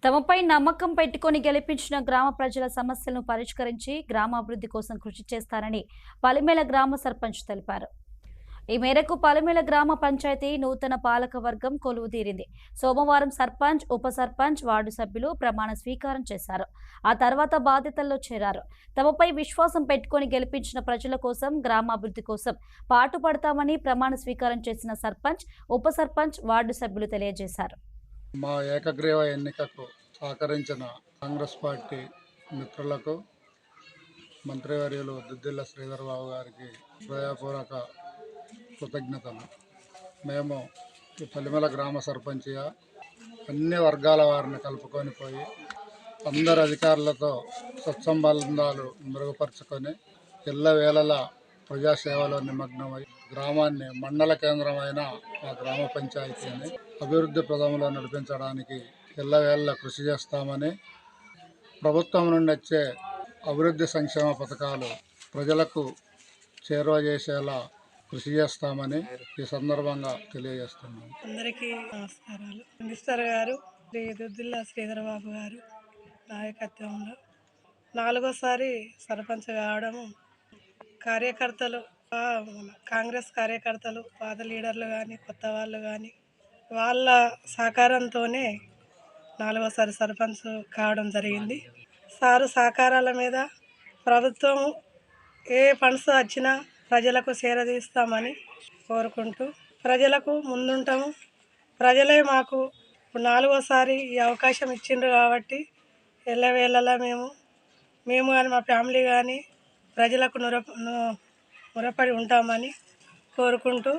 తమపై నమ్మకం పెట్టుకొని గెలిపించిన గ్రామ ప్రజల సమస్యలను పరిష్కరించి గ్రామాభివృద్ధి కోసం కృషి చేస్తారని పలిమేల గ్రామ సర్పంచ్ తెలిపారు. ఈ మేరకు పలిమేల గ్రామ పంచాయతీ నూతన పాలక వర్గం కొలువుదీరింది. సోమవారం సర్పంచ్, ఉప సర్పంచ్, వార్డు సభ్యులు ప్రమాణ స్వీకారం చేశారు. ఆ తర్వాత బాధ్యతల్లో చేరారు. తమపై విశ్వాసం పెట్టుకొని గెలిపించిన ప్రజల కోసం, గ్రామాభివృద్ధి కోసం పాటుపడతామని ప్రమాణ స్వీకారం చేసిన సర్పంచ్, ఉప సర్పంచ్, వార్డు సభ్యులు తెలియజేశారు. మా ఏకగ్రీవ ఎన్నికకు సహకరించిన కాంగ్రెస్ పార్టీ మిత్రులకు, మంత్రివర్యులు దుద్దిల్ల శ్రీధర్బాబు గారికి హృదయపూర్వక కృతజ్ఞతలు. మేము ఈ పలిమల గ్రామ సర్పంచిగా అన్ని వర్గాల వారిని కలుపుకొని పోయి అందరు అధికారులతో సత్సంబంధాలు మెరుగుపరుచుకొని ఎల్లవేళలా ప్రజాసేవలో నిమగ్నమై గ్రామాన్ని మండల కేంద్రమైన మా గ్రామ పంచాయతీని అభివృద్ధి ప్రదంలో నడిపించడానికి ఎల్లవేళలా కృషి చేస్తామని, ప్రభుత్వం నుండి వచ్చే అభివృద్ధి సంక్షేమ పథకాలు ప్రజలకు చేరువ చేసేలా కృషి చేస్తామని ఈ సందర్భంగా తెలియజేస్తున్నాం. అందరికీ నమస్కారాలు. మినిస్టర్ గారు శ్రీ దుద్దిల్ల శ్రీధరబాబు గారు నాయకత్వంలో 4వసారి సర్పంచ్ కావడము, కార్యకర్తలు కాంగ్రెస్ కార్యకర్తలు, పాత లీడర్లు కానీ, కొత్త వాళ్ళు కానీ వాళ్ళ సహకారంతోనే 4వసారి సర్పంచ్ కావడం జరిగింది. సారు సహకారాల మీద ప్రభుత్వం ఏ ఫండ్స్ వచ్చినా ప్రజలకు చేరదీస్తామని కోరుకుంటూ ప్రజలకు ముందుంటాము. ప్రజలే మాకు 4వసారి ఈ అవకాశం ఇచ్చిండ్రు కాబట్టి ఎల్లవేళలా మేము కానీ మా ఫ్యామిలీ కానీ ప్రజలకు మురపడి ఉంటామని కోరుకుంటూ